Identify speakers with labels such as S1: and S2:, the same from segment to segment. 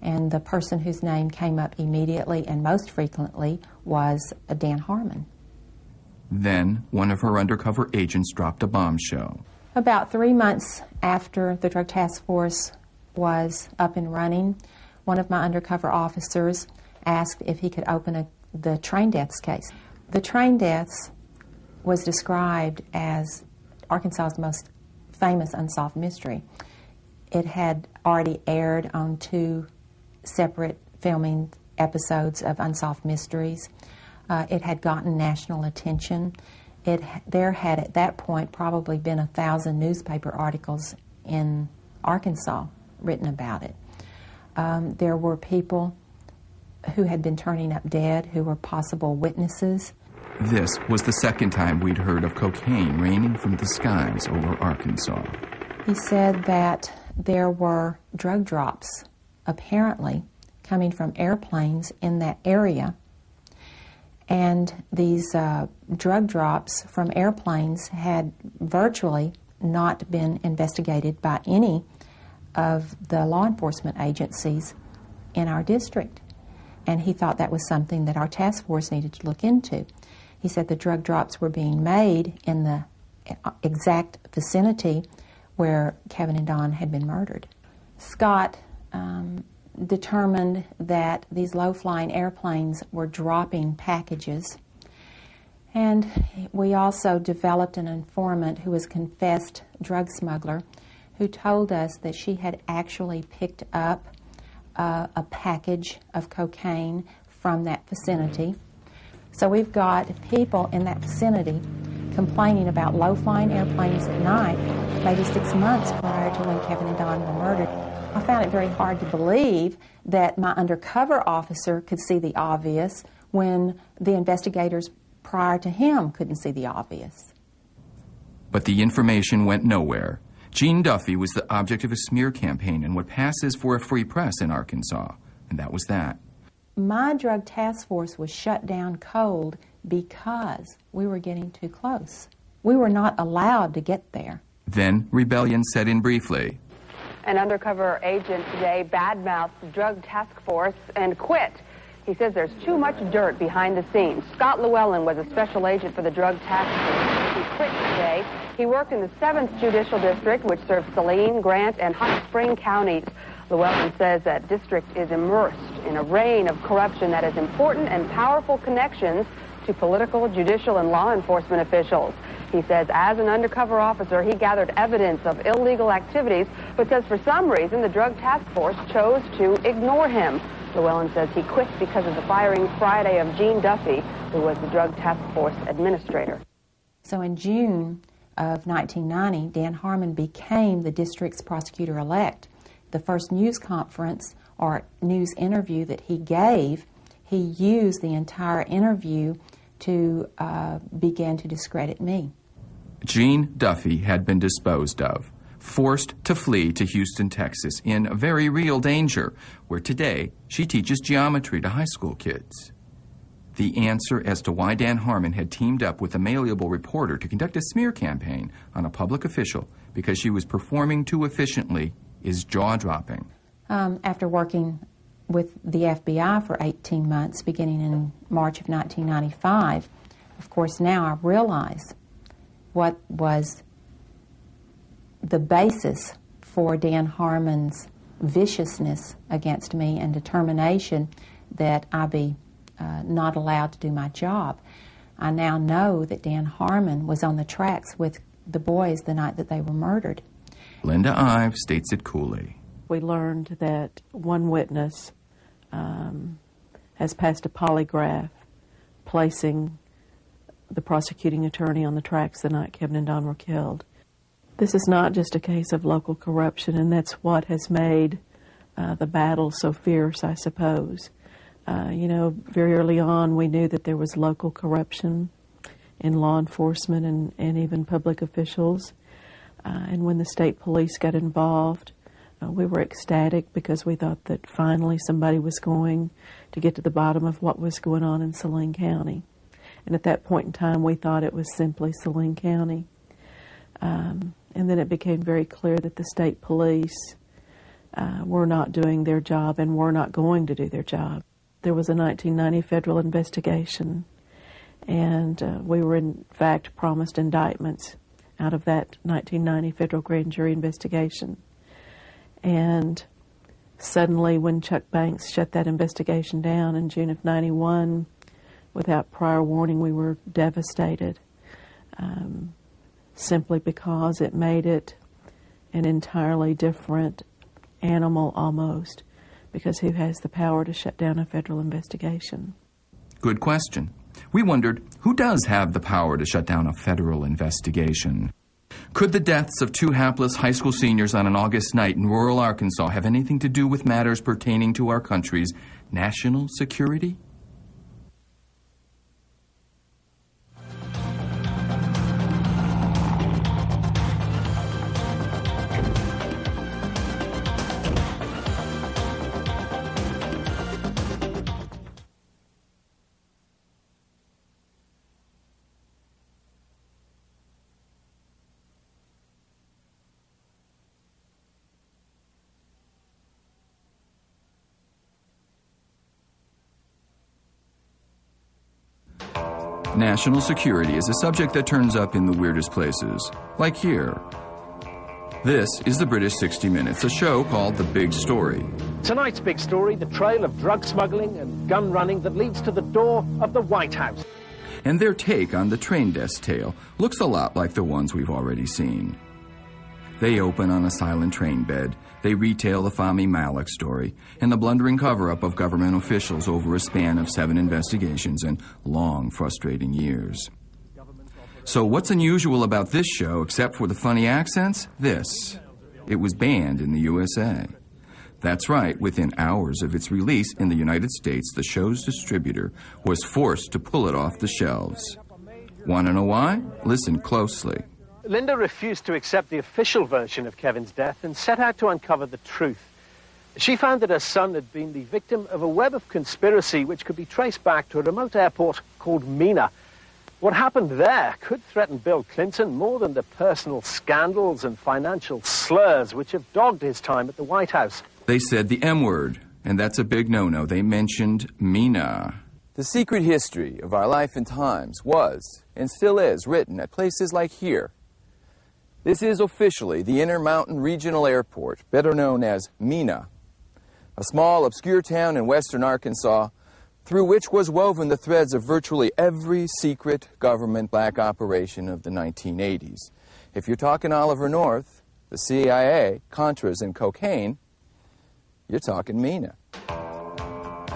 S1: And the person whose name came up immediately and most frequently was Dan Harmon.
S2: Then, one of her undercover agents dropped a bombshell.
S1: About 3 months after the Drug Task Force was up and running, one of my undercover officers asked if he could open the train deaths case. The train deaths was described as Arkansas's most famous unsolved mystery. It had already aired on 2 separate filming episodes of Unsolved Mysteries. It had gotten national attention. There had at that point probably been 1,000 newspaper articles in Arkansas written about it. There were people who had been turning up dead who were possible witnesses.
S2: This was the second time we'd heard of cocaine raining from the skies over Arkansas.
S1: He said that there were drug drops, apparently, coming from airplanes in that area. And these drug drops from airplanes had virtually not been investigated by any of the law enforcement agencies in our district. And he thought that was something that our task force needed to look into. He said the drug drops were being made in the exact vicinity where Kevin and Don had been murdered. Scott determined that these low-flying airplanes were dropping packages. And we also developed an informant who was a confessed drug smuggler who told us that she had actually picked up a package of cocaine from that vicinity. So we've got people in that vicinity complaining about low-flying airplanes at night, maybe 6 months prior to when Kevin and Don were murdered. I found it very hard to believe that my undercover officer could see the obvious when the investigators prior to him couldn't see the obvious.
S2: But the information went nowhere. Gene Duffy was the object of a smear campaign and what passes for a free press in Arkansas, and that was that.
S1: My drug task force was shut down cold because we were getting too close. We were not allowed to get there.
S2: Then rebellion set in briefly.
S3: An undercover agent today badmouthed the drug task force and quit. He says there's too much dirt behind the scenes. Scott Llewellyn was a special agent for the drug task force. He quit today. He worked in the 7th Judicial District, which serves Saline, Grant, and Hot Spring counties. Llewellyn says that district is immersed in a reign of corruption that has important and powerful connections to political, judicial, and law enforcement officials. He says as an undercover officer, he gathered evidence of illegal activities, but says for some reason the drug task force chose to ignore him. Llewellyn says he quit because of the firing Friday of Gene Duffy, who was the drug task force administrator.
S1: So in June of 1990, Dan Harmon became the district's prosecutor-elect. The first news conference or news interview that he gave, he used the entire interview to begin to discredit me.
S2: Gene Duffy had been disposed of, forced to flee to Houston, Texas, in very real danger, where today she teaches geometry to high school kids. The answer as to why Dan Harmon had teamed up with a malleable reporter to conduct a smear campaign on a public official because she was performing too efficiently is jaw-dropping.
S1: After working with the FBI for 18 months, beginning in March of 1995, of course now I realize what was the basis for Dan Harmon's viciousness against me and determination that I be not allowed to do my job. I now know that Dan Harmon was on the tracks with the boys the night that they were murdered.
S2: Linda Ives states it coolly.
S4: We learned that one witness has passed a polygraph placing the prosecuting attorney on the tracks the night Kevin and Don were killed. This is not just a case of local corruption, and that's what has made the battle so fierce, I suppose. You know, very early on we knew that there was local corruption in law enforcement and even public officials. And when the state police got involved, we were ecstatic because we thought that finally somebody was going to get to the bottom of what was going on in Saline County. And at that point in time, we thought it was simply Saline County. And then it became very clear that the state police were not doing their job and were not going to do their job. There was a 1990 federal investigation, and we were in fact promised indictments out of that 1990 federal grand jury investigation. And suddenly, when Chuck Banks shut that investigation down in June of '91, without prior warning, we were devastated, simply because it made it an entirely different animal almost, because who has the power to shut down a federal investigation?
S2: Good question. We wondered, who does have the power to shut down a federal investigation? Could the deaths of two hapless high school seniors on an August night in rural Arkansas have anything to do with matters pertaining to our country's national security? National security is a subject that turns up in the weirdest places, like here. This is the British 60 Minutes, a show called The Big Story.
S5: Tonight's big story, the trail of drug smuggling and gun running that leads to the door of the White House.
S2: And their take on the train desk tale looks a lot like the ones we've already seen. They open on a silent train bed. They retell the Fahmy Malak story and the blundering cover-up of government officials over a span of 7 investigations and long, frustrating years. So what's unusual about this show, except for the funny accents? This. It was banned in the USA. That's right, within hours of its release in the United States, the show's distributor was forced to pull it off the shelves. Want to know why? Listen closely.
S5: Linda refused to accept the official version of Kevin's death and set out to uncover the truth. She found that her son had been the victim of a web of conspiracy which could be traced back to a remote airport called Mena. What happened there could threaten Bill Clinton more than the personal scandals and financial slurs which have dogged his time at the White House.
S2: They said the M word, and that's a big no-no. They mentioned Mena.
S6: The secret history of our life and times was, and still is, written at places like here. This is officially the Intermountain Regional Airport, better known as Mena, a small, obscure town in western Arkansas through which was woven the threads of virtually every secret government black operation of the 1980s. If you're talking Oliver North, the CIA, Contras, and cocaine, you're talking Mena.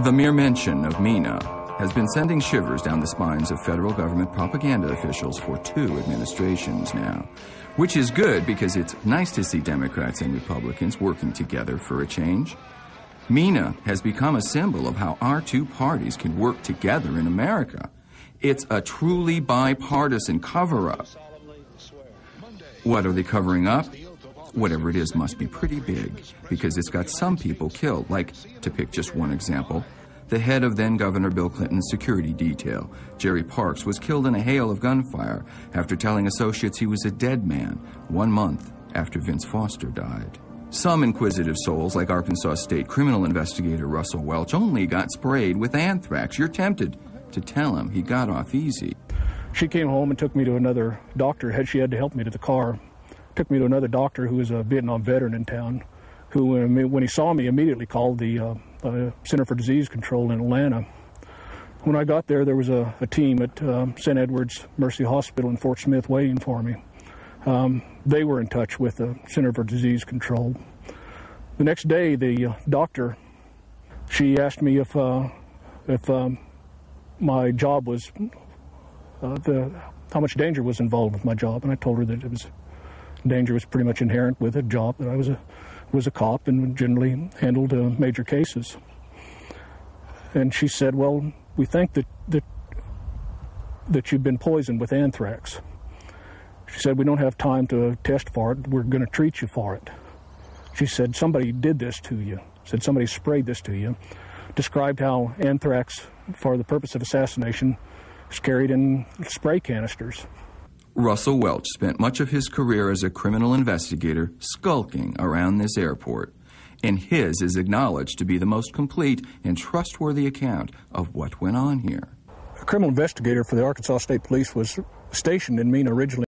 S2: The mere mention of Mena has been sending shivers down the spines of federal government propaganda officials for 2 administrations now. Which is good because it's nice to see Democrats and Republicans working together for a change. Mena has become a symbol of how our 2 parties can work together in America. It's a truly bipartisan cover-up. What are they covering up? Whatever it is must be pretty big, because it's got some people killed, like, to pick just one example, the head of then-Governor Bill Clinton's security detail, Jerry Parks, was killed in a hail of gunfire after telling associates he was a dead man 1 month after Vince Foster died. Some inquisitive souls, like Arkansas State criminal investigator Russell Welch, only got sprayed with anthrax. You're tempted to tell him he got off easy.
S7: She came home and took me to another doctor. She had to help me to the car. Took me to another doctor who was a Vietnam veteran in town, who, when he saw me, immediately called the Center for Disease Control in Atlanta. When I got there, there was a team at St. Edward's Mercy Hospital in Fort Smith waiting for me. They were in touch with the Center for Disease Control. The next day, the doctor, she asked me if my job was, how much danger was involved with my job, and I told her that danger was pretty much inherent with a job, that I was a cop and generally handled major cases. And she said, well, we think that you've been poisoned with anthrax. She said, we don't have time to test for it. We're going to treat you for it. She said, somebody did this to you. Said somebody sprayed this to you. Described how anthrax, for the purpose of assassination, is carried in spray canisters.
S2: Russell Welch spent much of his career as a criminal investigator skulking around this airport. and his is acknowledged to be the most complete and trustworthy account of what went on here.
S7: A criminal investigator for the Arkansas State Police was stationed in Mena originally.